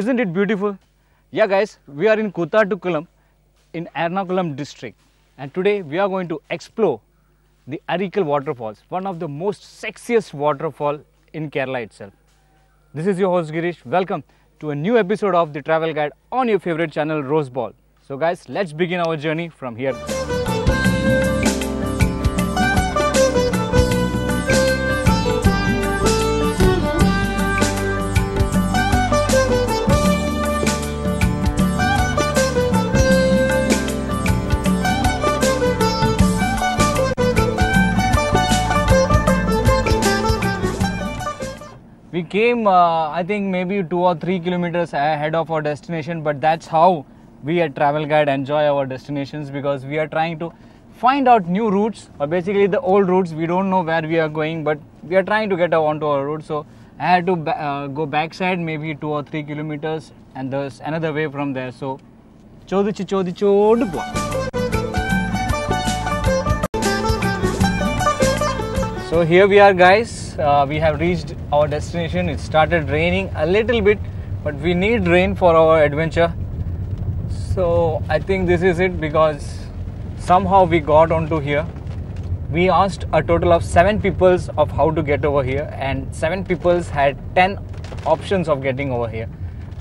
Isn't it beautiful? Yeah guys, we are in Koothattukulam in Ernakulam district, and today we are going to explore the Areekkal waterfalls, one of the most sexiest waterfall in Kerala itself. This is your host Girish. Welcome to a new episode of the travel guide on your favorite channel Roseball. So guys, let's begin our journey from here. We came, I think maybe 2 or 3 kilometers ahead of our destination, but that's how we at Travel Guide enjoy our destinations, because we are trying to find out new routes, or basically the old routes. We don't know where we are going, but we are trying to get onto our route. So I had to go backside maybe 2 or 3 kilometers, and there's another way from there. So chodu. So here we are guys, we have reached our destination. It started raining a little bit, but we need rain for our adventure. So I think this is it, because somehow we got onto here. We asked a total of 7 people of how to get over here, and 7 people had 10 options of getting over here.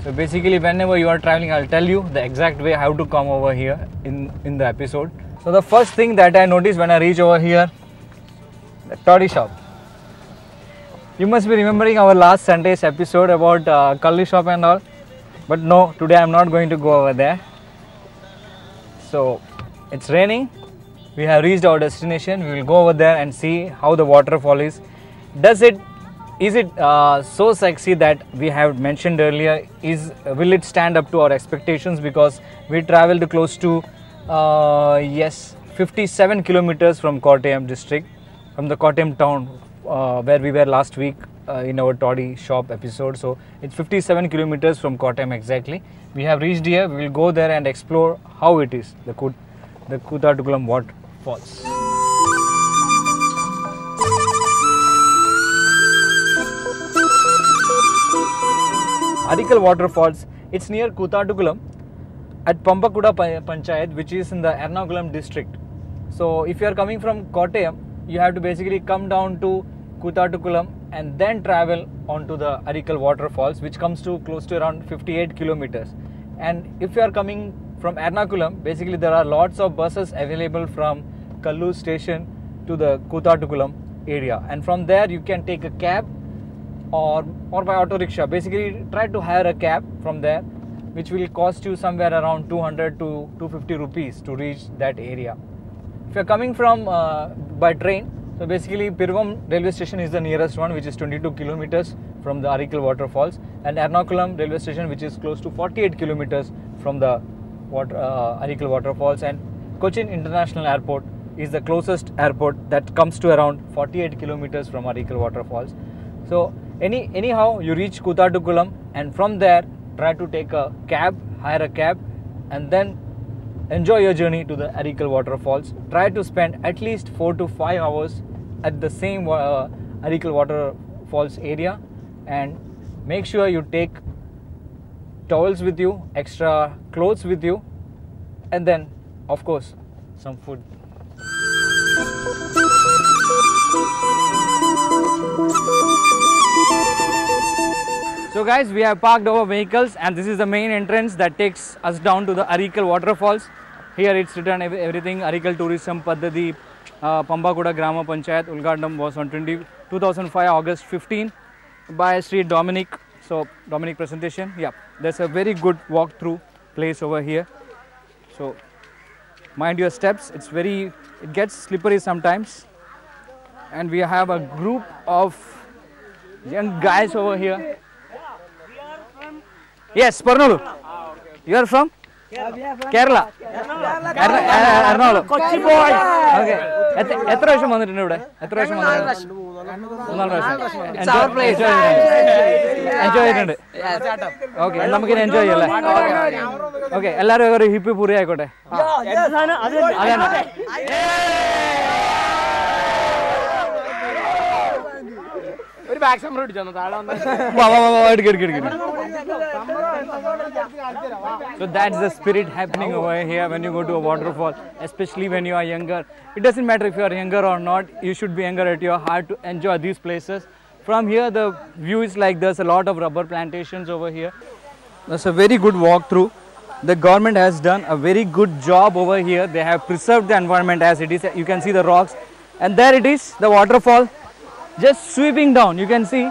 So basically whenever you are traveling, I'll tell you the exact way how to come over here in the episode. So the first thing that I noticed when I reach over here, the toddy shop. You must be remembering our last Sunday's episode about Kalli shop and all, but no, today I'm not going to go over there. So it's raining, we have reached our destination. We will go over there and see how the waterfall is. Is it so sexy that we have mentioned earlier? Will it stand up to our expectations? Because we traveled close to 57 kilometers from Kottayam district, from the Kottayam town where we were last week in our toddy shop episode. So it's 57 kilometers from Kottayam exactly. We have reached here. We will go there and explore how it is, the Koothattukulam waterfalls. Areekkal waterfalls, it's near Koothattukulam at Pampakuda Panchayat, which is in the Ernakulam district. So if you are coming from Kottayam, you have to basically come down to Koothattukulam and then travel onto the Areekkal waterfalls, which comes to close to around 58 kilometers. And if you are coming from Ernakulam, basically there are lots of buses available from Kallu station to the Koothattukulam area, and from there you can take a cab or by auto rickshaw. Basically try to hire a cab from there, which will cost you somewhere around 200 to 250 rupees to reach that area. If you are coming from by train, so basically Pirvam railway station is the nearest one, which is 22 kilometers from the Areekkal waterfalls, and Ernakulam railway station, which is close to 48 kilometers from the Areekkal waterfalls, and Cochin International Airport is the closest airport that comes to around 48 kilometers from Areekkal waterfalls. So anyhow you reach Koothattukulam, and from there try to take a cab, hire a cab, and then enjoy your journey to the Areekkal waterfalls. Try to spend at least 4 to 5 hours at the same Areekkal waterfalls area, and make sure you take towels with you, extra clothes with you, and then of course some food. So guys, we have parked our vehicles, and this is the main entrance that takes us down to the Areekkal waterfalls. Here it's written everything: Areekkal Tourism Paddhati, Pampakuda Grama Panchayat, Ulgadam was on 2005 August 15 by Sri Dominic. So Dominic presentation, yeah, there's a very good walk-through place over here. So mind your steps, it gets slippery sometimes. And we have a group of young guys over here. Yes, Parnolu. You are from? Kerala. Ernakulam. Kochi boy. Okay. എത്ര വർഷം വന്നിട്ടുണ്ട് ഇവിടെ? എത്ര വർഷം വന്നിട്ടുണ്ട്? 3 പ്രാവശ്യം. Enjoy ചെയ്തിട്ടുണ്ട്. Okay, നമുക്കിനി എൻജോയ് ചെയ്യല്ലേ? ഓക്കെ, എല്ലാവരും ഒരു ഹിപ്പി പൂരി ആയിക്കോട്ടെ. So that's the spirit happening over here when you go to a waterfall, especially when you are younger. It doesn't matter if you are younger or not, you should be younger at your heart to enjoy these places. From here the view is like there's a lot of rubber plantations over here. That's a very good walkthrough. The government has done a very good job over here. They have preserved the environment as it is. You can see the rocks, and there it is, the waterfall just sweeping down. You can see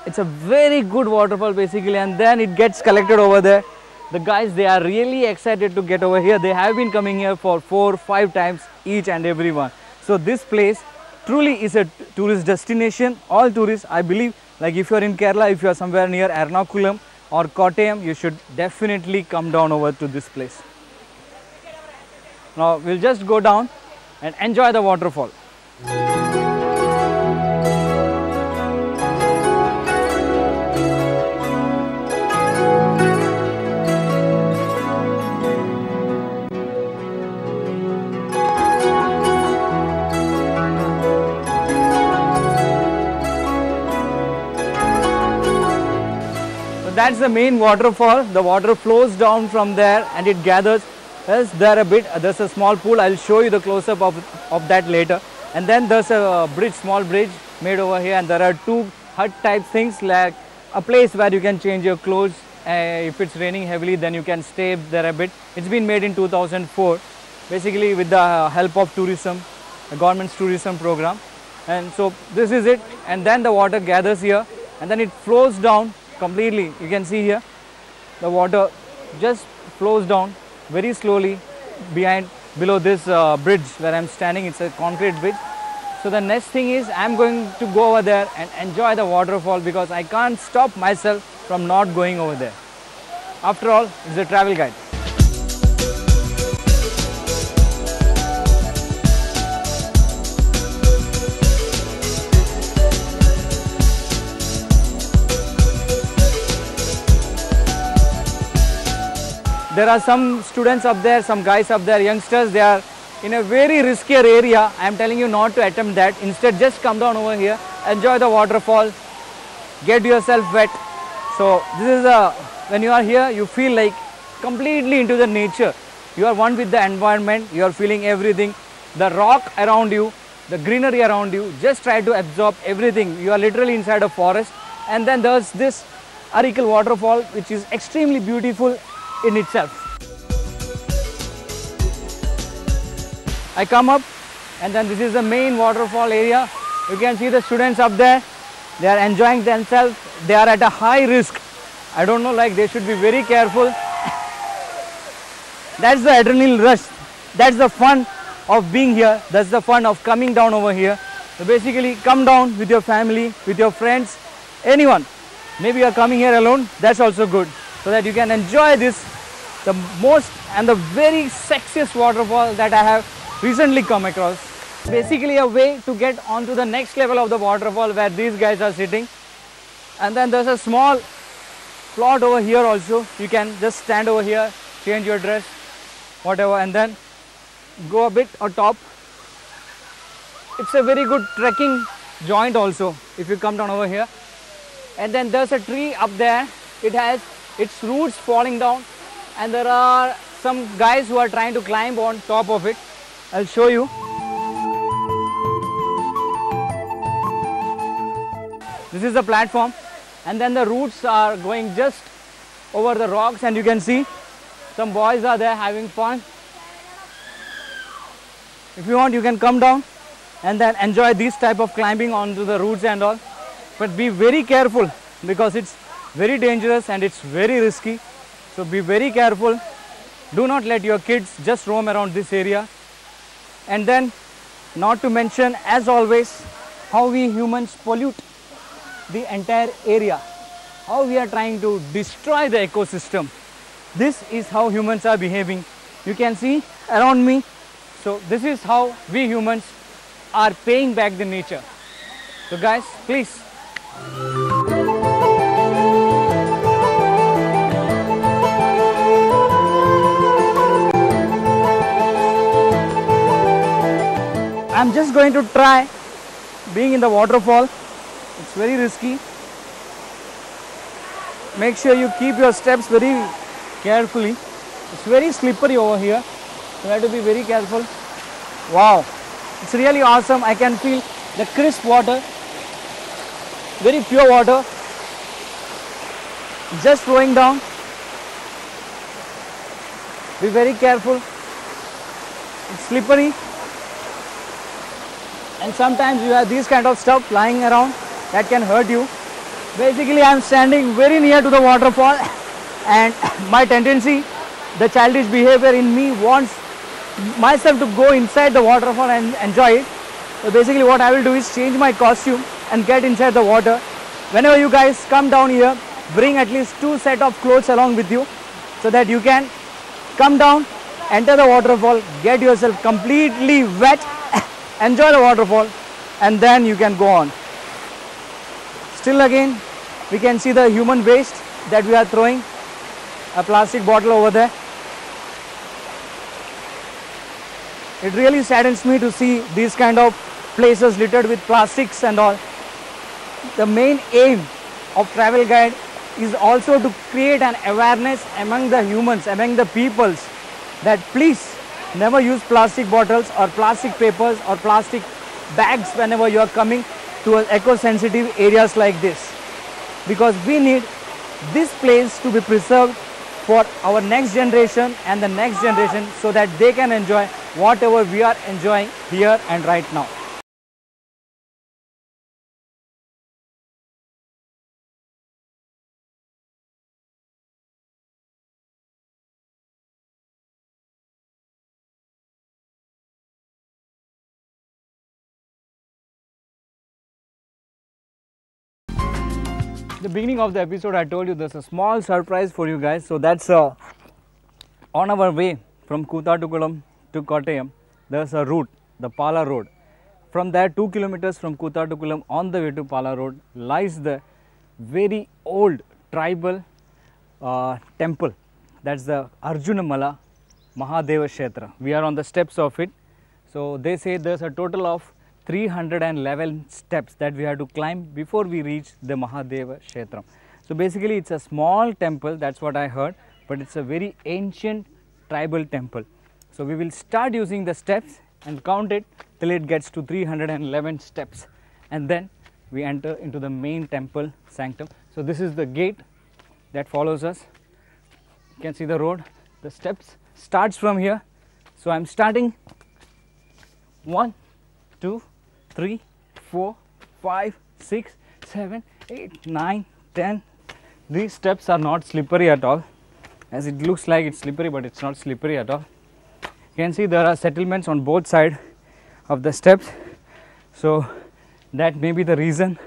it's a very good waterfall basically, and then it gets collected over there. The guys, they are really excited to get over here. They have been coming here for 4-5 times each and every one. So this place truly is a tourist destination. All tourists, I believe, like if you are in Kerala, if you are somewhere near Ernakulam or Kottayam, you should definitely come down over to this place. Now we'll just go down and enjoy the waterfall. That's the main waterfall. The water flows down from there and it gathers. There's there a bit. There's a small pool. I'll show you the close-up of that later. And then there's a bridge, small bridge made over here, and there are 2 hut type things, like a place where you can change your clothes. If it's raining heavily, then you can stay there a bit. It's been made in 2004, basically with the help of tourism, the government's tourism program. And so this is it. And then the water gathers here, and then it flows down completely. You can see here the water just flows down very slowly below this bridge where I'm standing. It's a concrete bridge. So the next thing is I'm going to go over there and enjoy the waterfall, because I can't stop myself from not going over there. After all, it's a travel guide. There are some students up there, some guys up there, youngsters. They are in a very riskier area. I am telling you not to attempt that. Instead, just come down over here, enjoy the waterfall, get yourself wet. So this is when you are here, you feel like completely into the nature. You are one with the environment. You are feeling everything. The rock around you, the greenery around you. Just try to absorb everything. You are literally inside a forest. And then there's this Areekkal waterfall, which is extremely beautiful in itself. I come up, and then this is the main waterfall area. You can see the students up there. They are enjoying themselves. They are at a high risk. I don't know, like they should be very careful. That's the adrenaline rush. That's the fun of being here. That's the fun of coming down over here. So basically come down with your family, with your friends, anyone. Maybe you are coming here alone. That's also good, so that you can enjoy this, the most and the very sexiest waterfall that I have recently come across. Basically a way to get onto the next level of the waterfall where these guys are sitting. And then there's a small plot over here also. You can just stand over here, change your dress, whatever, and then go a bit on top. It's a very good trekking joint also if you come down over here. And then there's a tree up there. It has its roots falling down, and there are some guys who are trying to climb on top of it. I'll show you. This is the platform, and then the roots are going just over the rocks, and you can see some boys are there having fun. If you want, you can come down and then enjoy this type of climbing onto the roots and all. But be very careful, because it's very dangerous and it's very risky. So be very careful. Do not let your kids just roam around this area. And then, not to mention, as always, how we humans pollute the entire area. How we are trying to destroy the ecosystem. This is how humans are behaving. You can see around me. So this is how we humans are paying back the nature. So guys, please. I'm just going to try being in the waterfall. It's very risky. Make sure you keep your steps very carefully. It's very slippery over here. You have to be very careful. Wow, it's really awesome. I can feel the crisp water, very pure water, just flowing down. Be very careful. It's slippery, and sometimes you have these kind of stuff lying around that can hurt you. Basically, I am standing very near to the waterfall, and my tendency, the childish behavior in me wants myself to go inside the waterfall and enjoy it. So basically what I will do is change my costume and get inside the water. Whenever you guys come down here, bring at least 2 sets of clothes along with you so that you can come down, enter the waterfall, get yourself completely wet, enjoy the waterfall, and then you can go on. Still again, we can see the human waste that we are throwing, a plastic bottle over there. It really saddens me to see these kind of places littered with plastics and all. The main aim of travel guide is also to create an awareness among the humans, among the peoples, that please never use plastic bottles or plastic papers or plastic bags whenever you are coming to eco-sensitive areas like this, because we need this place to be preserved for our next generation and the next generation, so that they can enjoy whatever we are enjoying here and right now. The beginning of the episode I told you there's a small surprise for you guys. So that's on our way from Koothattukulam to Kottayam. There's a route, the Pala road. From there 2 kilometers from Koothattukulam on the way to Pala road lies the very old tribal temple. That's the Arjunamala Mahadeva Kshetra. We are on the steps of it. So they say there's a total of 311 steps that we have to climb before we reach the Mahadeva Kshetra. So basically it's a small temple, that's what I heard, but it's a very ancient tribal temple. So we will start using the steps and count it till it gets to 311 steps, and then we enter into the main temple sanctum. So this is the gate that follows us. You can see the road, the steps starts from here. So I'm starting 1, 2, 3, 4, 5, 6, 7, 8, 9, 10. These steps are not slippery at all, as it looks like it's slippery, but it's not slippery at all. You can see there are settlements on both sides of the steps, so that may be the reason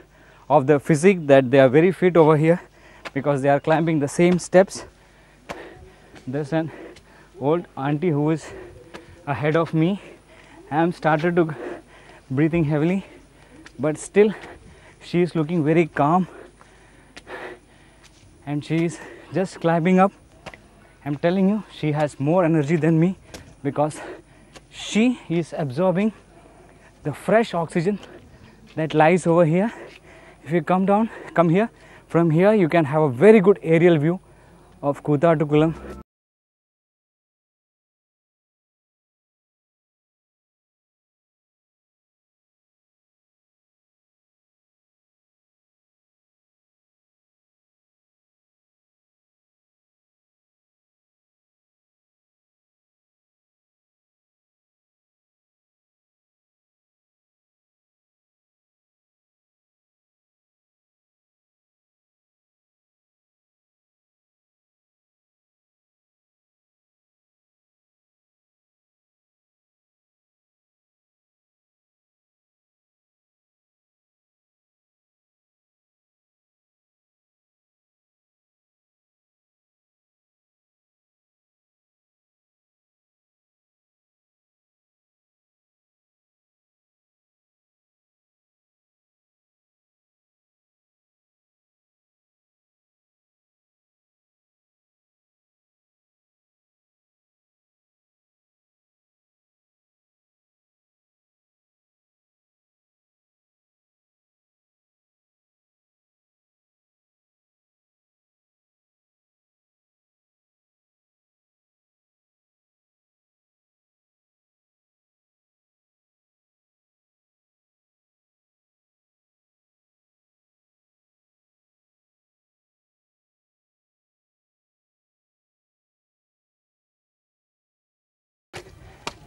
of the physique, that they are very fit over here because they are climbing the same steps. There's an old auntie who is ahead of me. I am started to breathing heavily, but still she is looking very calm and she is just climbing up. I'm telling you, she has more energy than me because she is absorbing the fresh oxygen that lies over here. If you come here, from here you can have a very good aerial view of Koothattukulam.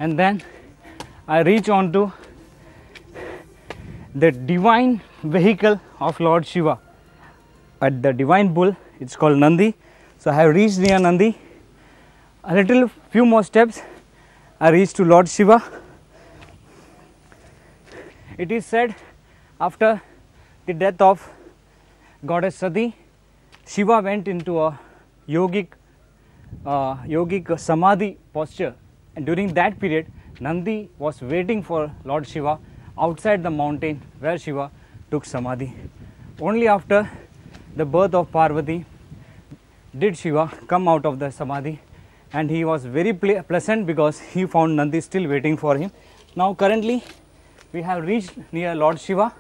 and then I reach on to the divine vehicle of Lord Shiva. At the divine bull, it's called Nandi. So I have reached near Nandi. A little few more steps, I reach to Lord Shiva. It is said after the death of goddess Sati, Shiva went into a yogic samadhi posture, and during that period Nandi was waiting for Lord Shiva outside the mountain where Shiva took samadhi. Only after the birth of Parvati did Shiva come out of the samadhi, and he was very pleasant because he found Nandi still waiting for him. Now currently we have reached near Lord Shiva.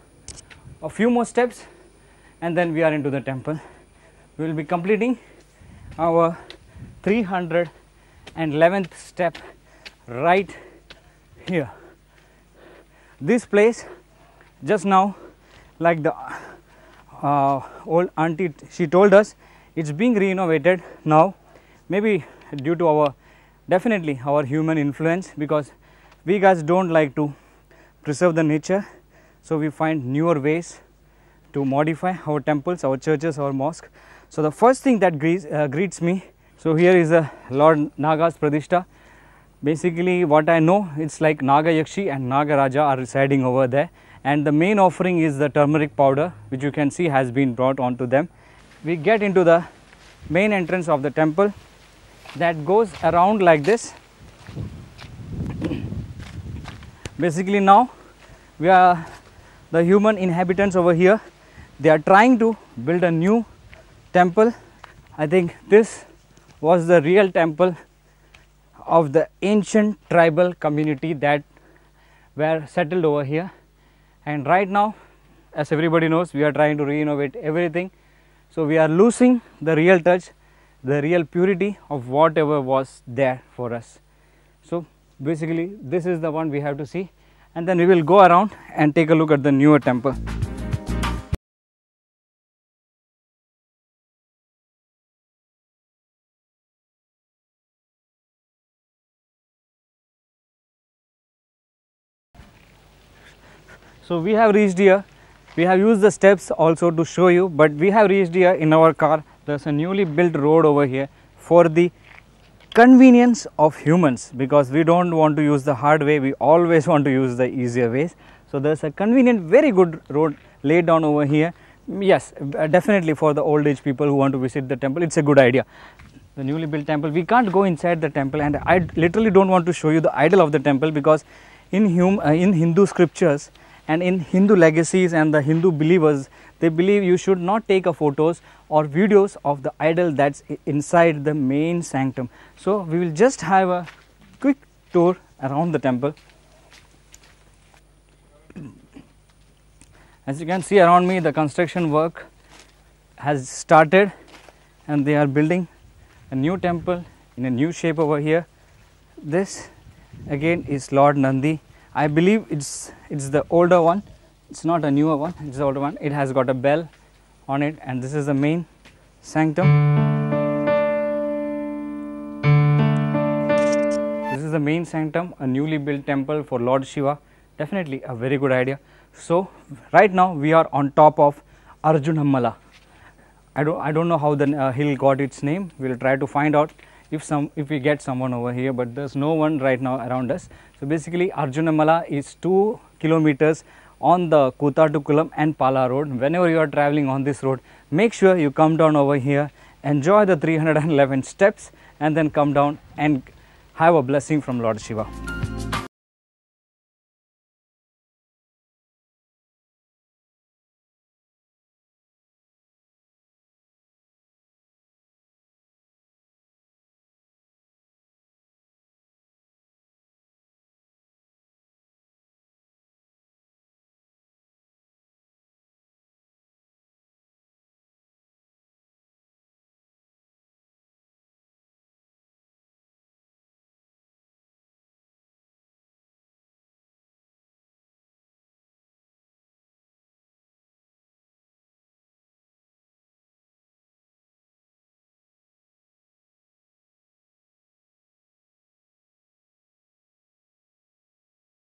A few more steps and then we are into the temple. We will be completing our 311th step right here. This place just now, like the old auntie, she told us it's being renovated now, maybe due to our, definitely our human influence, because we guys don't like to preserve the nature, so we find newer ways to modify our temples, our churches, our mosque. So the first thing that greets me, so here is a Lord Naga's Pradishta. Basically what I know, it's like Naga Yakshi and Naga Raja are residing over there, and the main offering is the turmeric powder, which you can see has been brought onto them. We get into the main entrance of the temple that goes around like this. Basically now we are the human inhabitants over here. They are trying to build a new temple. I think this was the real temple of the ancient tribal community that were settled over here, and right now, as everybody knows, we are trying to renovate everything, so we are losing the real touch, the real purity of whatever was there for us. So basically this is the one we have to see, and then we will go around and take a look at the newer temple. So we have reached here. We have used the steps also to show you, but we have reached here in our car. There's a newly built road over here for the convenience of humans, because we don't want to use the hard way, we always want to use the easier ways. So there's a convenient, very good road laid down over here. Yes, definitely for the old age people who want to visit the temple, it's a good idea. The newly built temple, we can't go inside the temple, and I literally don't want to show you the idol of the temple, because in Hindu scriptures and in Hindu legacies and the Hindu believers, they believe you should not take a photos or videos of the idol that's inside the main sanctum. So we will just have a quick tour around the temple. As you can see around me, the construction work has started and they are building a new temple in a new shape over here. This again is Lord Nandi. I believe it's the older one. It's not a newer one, it's the older one. It has got a bell on it, and this is the main sanctum. This is the main sanctum, a newly built temple for Lord Shiva. Definitely a very good idea. So right now we are on top of Arjunammala. I don't know how the hill got its name. We'll try to find out if we get someone over here, but there's no one right now around us. So basically Arjunammala is 2 kilometers on the Koothattukulam and Pala road. Whenever you are traveling on this road, make sure you come down over here, enjoy the 311 steps, and then come down and have a blessing from Lord Shiva.